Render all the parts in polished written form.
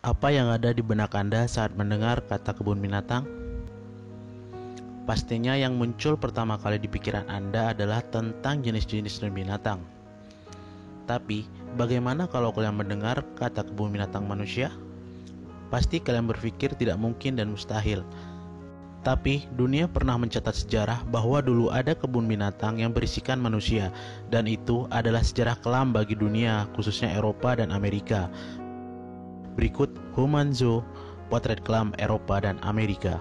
Apa yang ada di benak Anda saat mendengar kata kebun binatang? Pastinya yang muncul pertama kali di pikiran Anda adalah tentang jenis-jenis binatang. Tapi, bagaimana kalau kalian mendengar kata kebun binatang manusia? Pasti kalian berpikir tidak mungkin dan mustahil. Tapi, dunia pernah mencatat sejarah bahwa dulu ada kebun binatang yang berisikan manusia, dan itu adalah sejarah kelam bagi dunia, khususnya Eropa dan Amerika. Berikut Human Zoo, potret kelam Eropa dan Amerika.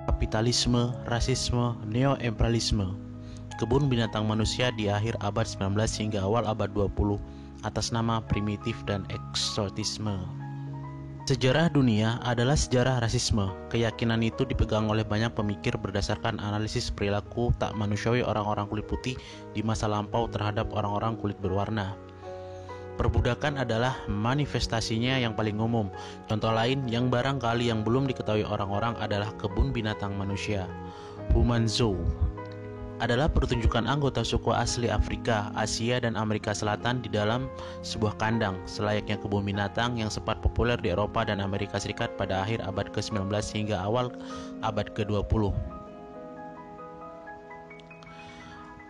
Kapitalisme, rasisme, neo-imperialisme. Kebun binatang manusia di akhir abad 19 hingga awal abad 20 atas nama primitif dan eksotisme. Sejarah dunia adalah sejarah rasisme. Keyakinan itu dipegang oleh banyak pemikir berdasarkan analisis perilaku tak manusiawi orang-orang kulit putih di masa lampau terhadap orang-orang kulit berwarna. Perbudakan adalah manifestasinya yang paling umum. Contoh lain yang barangkali yang belum diketahui orang-orang adalah kebun binatang manusia. Human Zoo adalah pertunjukan anggota suku asli Afrika, Asia, dan Amerika Selatan di dalam sebuah kandang, selayaknya kebun binatang yang sempat populer di Eropa dan Amerika Serikat pada akhir abad ke-19 hingga awal abad ke-20.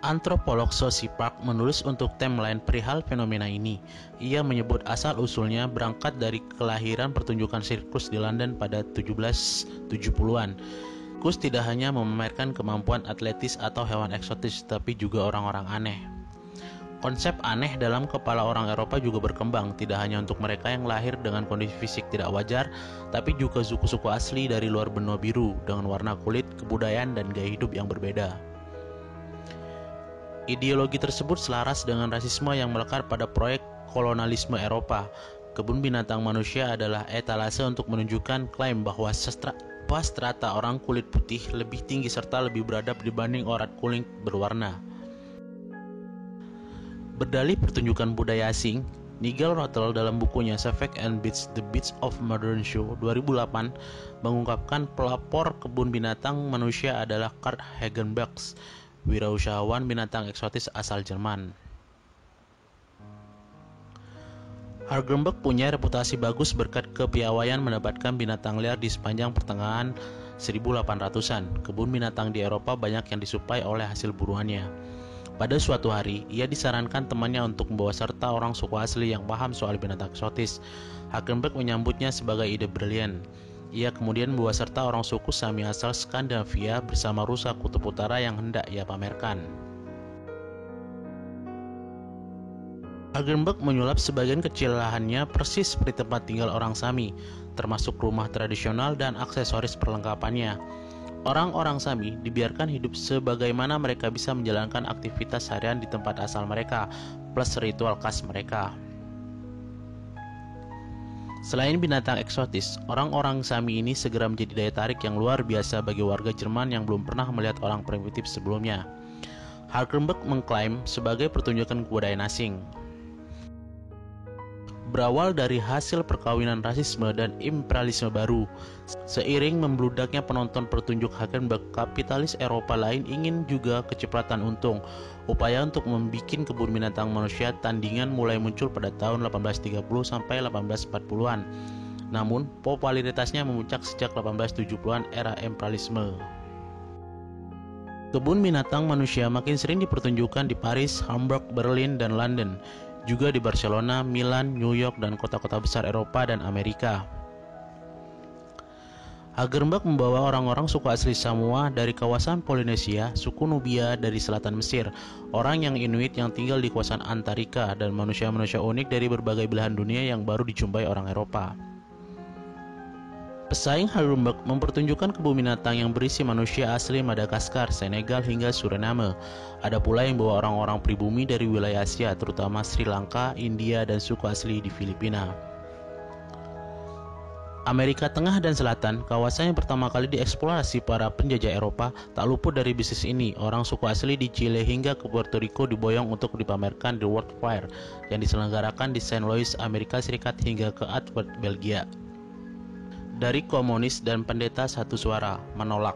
Antropolog Sophie Park menulis untuk timeline perihal fenomena ini. Ia menyebut asal-usulnya berangkat dari kelahiran pertunjukan sirkus di London pada 1770-an. Sirkus tidak hanya memamerkan kemampuan atletis atau hewan eksotis, tapi juga orang-orang aneh. Konsep aneh dalam kepala orang Eropa juga berkembang, tidak hanya untuk mereka yang lahir dengan kondisi fisik tidak wajar, tapi juga suku-suku asli dari luar benua biru dengan warna kulit, kebudayaan, dan gaya hidup yang berbeda. Ideologi tersebut selaras dengan rasisme yang melekat pada proyek kolonialisme Eropa. Kebun binatang manusia adalah etalase untuk menunjukkan klaim bahwa strata orang kulit putih lebih tinggi serta lebih beradab dibanding orang kulit berwarna. Berdalih pertunjukan budaya asing, Nigel Rottle dalam bukunya Savage and Beasts: The Beasts of Modern Show 2008 mengungkapkan pelopor kebun binatang manusia adalah Kurt Hagenbeck, wirausahawan binatang eksotis asal Jerman. Hagenbeck punya reputasi bagus berkat kepiawaian mendapatkan binatang liar di sepanjang pertengahan 1800-an. Kebun binatang di Eropa banyak yang disuplai oleh hasil buruannya. Pada suatu hari, ia disarankan temannya untuk membawa serta orang suku asli yang paham soal binatang eksotis. Hagenbeck menyambutnya sebagai ide brilian. Ia kemudian membawa serta orang suku Sami asal Skandinavia bersama rusa kutub utara yang hendak ia pamerkan. Hagenbeck menyulap sebagian kecil lahannya persis seperti tempat tinggal orang Sami, termasuk rumah tradisional dan aksesoris perlengkapannya. Orang-orang Sami dibiarkan hidup sebagaimana mereka bisa menjalankan aktivitas harian di tempat asal mereka, plus ritual khas mereka. Selain binatang eksotis, orang-orang Sami ini segera menjadi daya tarik yang luar biasa bagi warga Jerman yang belum pernah melihat orang primitif sebelumnya. Hagenbeck mengklaim sebagai pertunjukan kebudayaan asing. Berawal dari hasil perkawinan rasisme dan imperialisme baru. Seiring membludaknya penonton pertunjuk Hagenbeck, kapitalis Eropa lain ingin juga kecipratan untung. Upaya untuk membuat kebun binatang manusia tandingan mulai muncul pada tahun 1830 sampai 1840-an. Namun, popularitasnya memuncak sejak 1870-an era imperialisme. Kebun binatang manusia makin sering dipertunjukkan di Paris, Hamburg, Berlin, dan London. Juga di Barcelona, Milan, New York, dan kota-kota besar Eropa dan Amerika. Hagenbeck membawa orang-orang suku asli Samoa dari kawasan Polinesia, suku Nubia dari selatan Mesir, orang yang Inuit yang tinggal di kawasan Antarika, dan manusia-manusia unik dari berbagai belahan dunia yang baru dijumpai orang Eropa. Pesaing Hagenbeck mempertunjukkan kebun binatang yang berisi manusia asli Madagaskar, Senegal, hingga Suriname. Ada pula yang bawa orang-orang pribumi dari wilayah Asia, terutama Sri Lanka, India, dan suku asli di Filipina. Amerika Tengah dan Selatan, kawasan yang pertama kali dieksplorasi para penjajah Eropa, tak luput dari bisnis ini. Orang suku asli di Chile hingga ke Puerto Rico diboyong untuk dipamerkan di World Fair yang diselenggarakan di St. Louis, Amerika Serikat, hingga ke Antwerp, Belgia. Dari komunis dan pendeta satu suara menolak.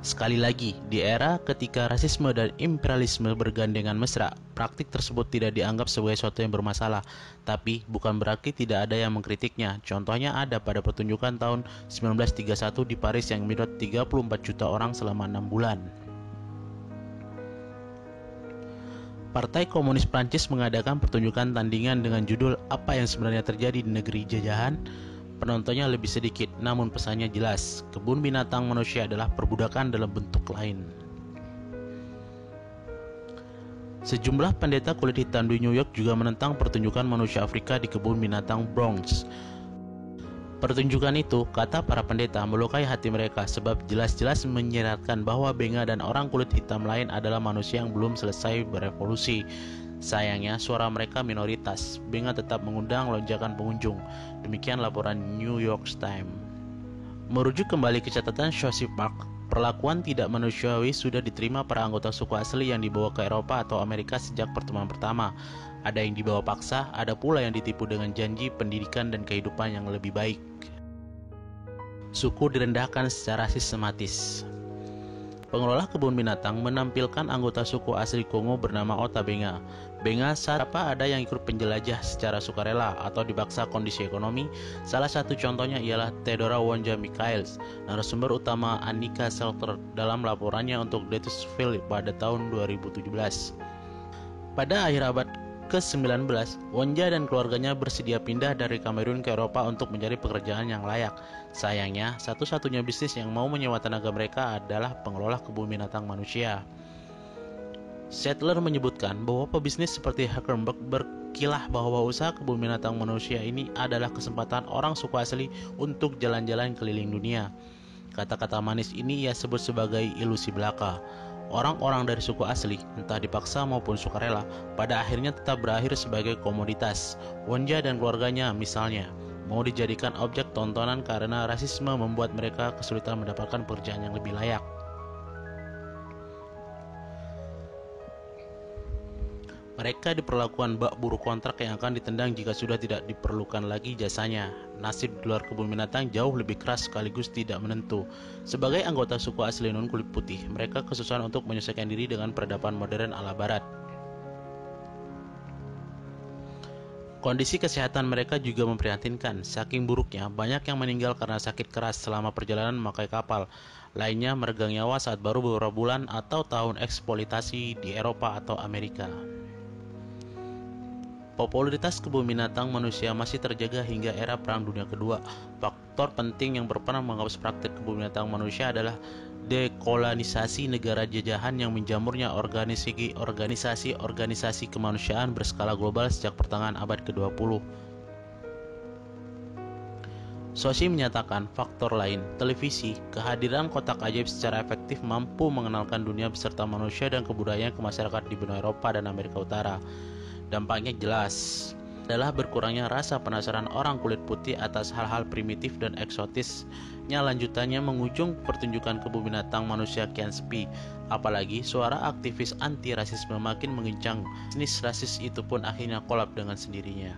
Sekali lagi, di era ketika rasisme dan imperialisme bergandengan mesra, praktik tersebut tidak dianggap sebagai sesuatu yang bermasalah, tapi bukan berarti tidak ada yang mengkritiknya. Contohnya ada pada pertunjukan tahun 1931 di Paris yang menyedot 34 juta orang selama 6 bulan. Partai Komunis Prancis mengadakan pertunjukan tandingan dengan judul "Apa yang sebenarnya terjadi di negeri jajahan?". Penontonnya lebih sedikit, namun pesannya jelas. Kebun binatang manusia adalah perbudakan dalam bentuk lain. Sejumlah pendeta kulit hitam di New York juga menentang pertunjukan manusia Afrika di kebun binatang Bronx. Pertunjukan itu, kata para pendeta, melukai hati mereka sebab jelas-jelas menyiratkan bahwa benga dan orang kulit hitam lain adalah manusia yang belum selesai berevolusi. Sayangnya, suara mereka minoritas. Benga tetap mengundang lonjakan pengunjung. Demikian laporan New York Times. Merujuk kembali ke catatan Joseph Park, perlakuan tidak manusiawi sudah diterima para anggota suku asli yang dibawa ke Eropa atau Amerika sejak pertemuan pertama. Ada yang dibawa paksa, ada pula yang ditipu dengan janji pendidikan dan kehidupan yang lebih baik. Suku direndahkan secara sistematis. Pengelola kebun binatang menampilkan anggota suku asli Kongo bernama Ota Benga. Benga saat ada yang ikut penjelajah secara sukarela atau dipaksa kondisi ekonomi. Salah satu contohnya ialah Theodora Wonja Michaels, narasumber utama Annika Selter dalam laporannya untuk Deutsche pada tahun 2017. Pada akhir abad ke-19, Wonja dan keluarganya bersedia pindah dari Kamerun ke Eropa untuk mencari pekerjaan yang layak. Sayangnya, satu-satunya bisnis yang mau menyewa tenaga mereka adalah pengelola kebun binatang manusia. Settler menyebutkan bahwa pebisnis seperti Hackenberg berkilah bahwa usaha kebun binatang manusia ini adalah kesempatan orang suku asli untuk jalan-jalan keliling dunia. Kata-kata manis ini ia sebut sebagai ilusi belaka. Orang-orang dari suku asli, entah dipaksa maupun sukarela, pada akhirnya tetap berakhir sebagai komoditas. Wonja dan keluarganya misalnya mau dijadikan objek tontonan karena rasisme membuat mereka kesulitan mendapatkan pekerjaan yang lebih layak. Mereka diperlakukan bak buruh kontrak yang akan ditendang jika sudah tidak diperlukan lagi jasanya. Nasib di luar kebun binatang jauh lebih keras sekaligus tidak menentu. Sebagai anggota suku asli non kulit putih, mereka kesusahan untuk menyesuaikan diri dengan peradaban modern ala barat. Kondisi kesehatan mereka juga memprihatinkan. Saking buruknya, banyak yang meninggal karena sakit keras selama perjalanan memakai kapal. Lainnya meregang nyawa saat baru beberapa bulan atau tahun eksploitasi di Eropa atau Amerika. Popularitas kebun binatang manusia masih terjaga hingga era Perang Dunia Kedua. Faktor penting yang berperan menghapus praktik kebun binatang manusia adalah dekolonisasi negara jajahan yang menjamurnya organisasi kemanusiaan berskala global sejak pertengahan abad ke-20. Sosi menyatakan faktor lain, televisi, kehadiran kotak ajaib secara efektif mampu mengenalkan dunia beserta manusia dan kebudayaan ke masyarakat di benua Eropa dan Amerika Utara. Dampaknya jelas adalah berkurangnya rasa penasaran orang kulit putih atas hal-hal primitif dan eksotisnya. Lanjutannya mengujung pertunjukan kebun binatang manusia kian sepi. Apalagi suara aktivis anti rasisme makin mengencang. Bisnis rasis itu pun akhirnya kolap dengan sendirinya.